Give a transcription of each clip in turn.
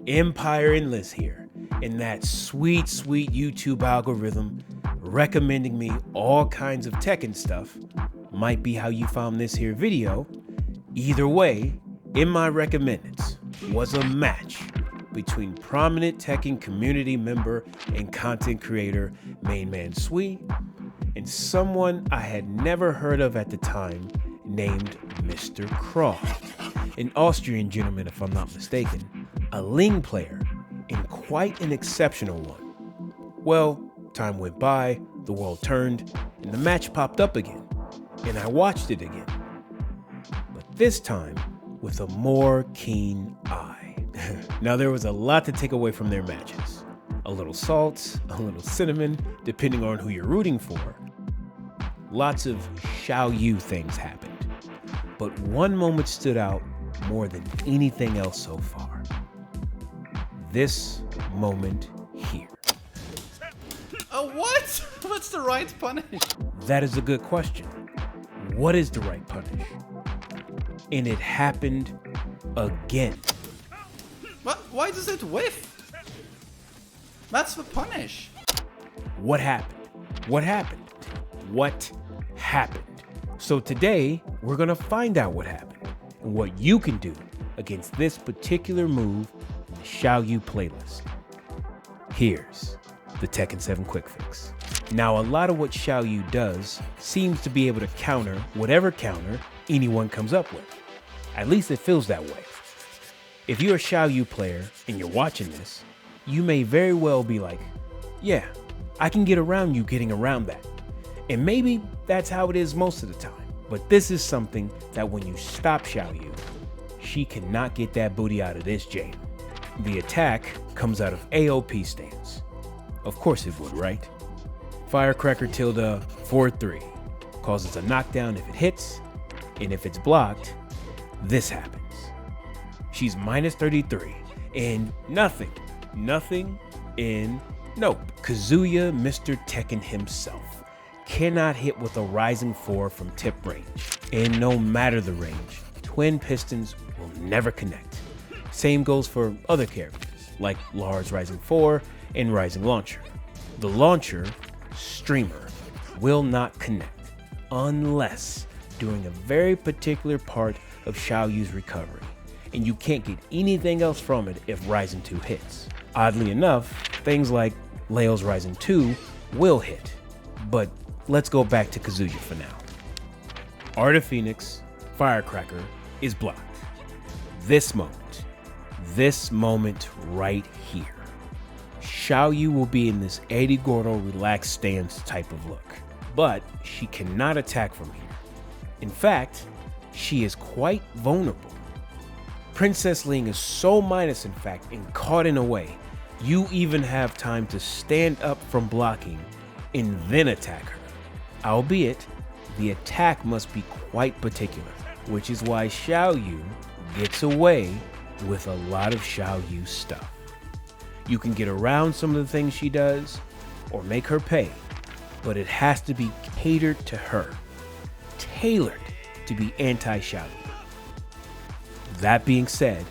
Empire Endless here, and that sweet YouTube algorithm recommending me all kinds of Tekken stuff might be how you found this here video. Either way, in my recommendeds was a match between prominent Tekken community member and content creator Main Man Sui and someone I had never heard of at the time named Mr. Croft, an Austrian gentleman if I'm not mistaken, a Ling player, and quite an exceptional one. Well, time went by, the world turned, and the match popped up again, and I watched it again. But this time, with a more keen eye. Now there was a lot to take away from their matches. A little salt, a little cinnamon, depending on who you're rooting for. Lots of Xiao Yu things happened. But one moment stood out more than anything else so far. This moment here. What? What's the right punish? That is a good question. What is the right punish? And it happened again. What? Why does it whiff? That's the punish. What happened? What happened? What happened? So today, we're gonna find out what happened and what you can do against this particular move in the Xiao Yu playlist. Here's the Tekken 7 Quick Fix. Now, a lot of what Xiao Yu does seems to be able to counter whatever counter anyone comes up with. At least it feels that way. If you're a Xiao Yu player and you're watching this, you may very well be like, yeah, I can get around you getting around that. And maybe that's how it is most of the time. But this is something that when you stop Xiao Yu, she cannot get that booty out of this jam. The attack comes out of AOP stance. Of course it would, right? Firecracker tilde forward 3 causes a knockdown if it hits, and if it's blocked, this happens. She's minus 33, and nothing in nope. Kazuya Mr. Tekken himself cannot hit with a Rising 4 from tip range, and no matter the range, twin pistons will never connect. Same goes for other characters, like Lars Rising 4 and Rising Launcher. The Launcher, Streamer, will not connect unless during a very particular part of Xiao Yu's recovery, and you can't get anything else from it if Rising 2 hits. Oddly enough, things like Leo's Rising 2 will hit, but let's go back to Kazuya for now. Art of Phoenix, Firecracker is blocked. This moment right here. Xiao Yu will be in this Eddie Gordo relaxed stance type of look, but she cannot attack from here. In fact, she is quite vulnerable. Princess Ling is so minus in fact and caught in a way, you even have time to stand up from blocking and then attack her. Albeit, the attack must be quite particular, which is why Xiao Yu gets away with a lot of Xiao Yu stuff. You can get around some of the things she does or make her pay, but it has to be catered to her, tailored to be anti-Xiao Yu. That being said,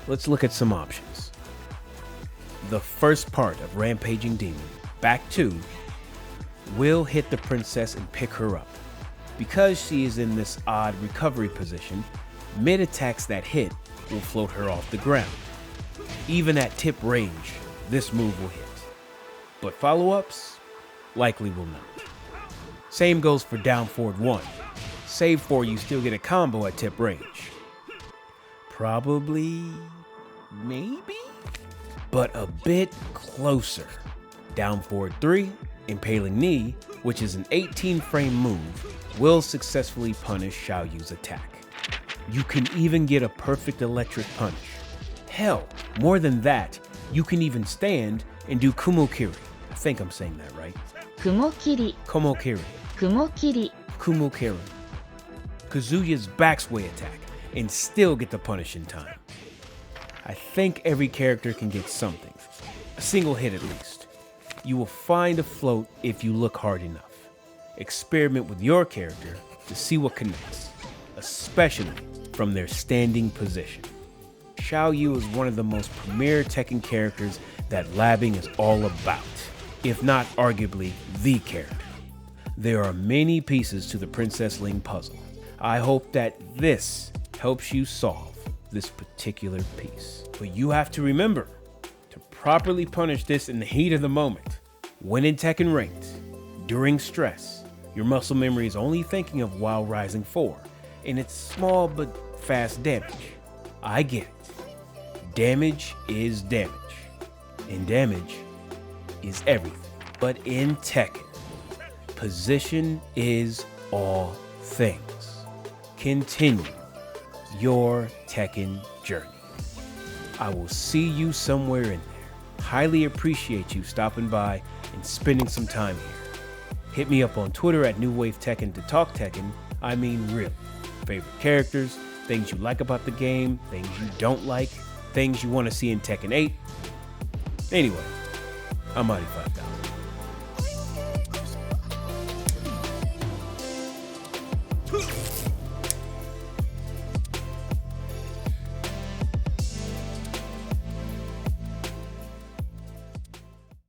let's look at some options. The first part of Rampaging Demon, back 2, will hit the princess and pick her up. Because she is in this odd recovery position, mid-attacks that hit will float her off the ground. Even at tip range, this move will hit. But follow-ups likely will not. Same goes for down forward 1. Save 4, you still get a combo at tip range. Probably, maybe, but a bit closer. Down forward 3, Impaling Knee, which is an 18 frame move, will successfully punish Xiao Yu's attack. You can even get a perfect electric punish. Hell, more than that, you can even stand and do Kumokiri. I think I'm saying that right. Kumokiri. Kumokiri. Kumokiri. Kumokiri. Kazuya's backsway attack, and still get the punish in time. I think every character can get something, a single hit at least. You will find a float if you look hard enough. Experiment with your character to see what connects, especially from their standing position. Xiao Yu is one of the most premier Tekken characters that labbing is all about, if not arguably the character. There are many pieces to the Princess Ling puzzle. I hope that this helps you solve this particular piece. But you have to remember to properly punish this in the heat of the moment. When in Tekken Ranked, during stress, your muscle memory is only thinking of WoW Rising 4, and it's small but fast damage. I get it. Damage is damage, and damage is everything. But in Tekken, position is all things. Continue your Tekken journey. I will see you somewhere in there. Highly appreciate you stopping by and spending some time here. Hit me up on Twitter at NewWaveTekken to talk Tekken. I mean real. Favorite characters, things you like about the game, things you don't like, things you want to see in Tekken 8. Anyway, I'm Mighty 5000.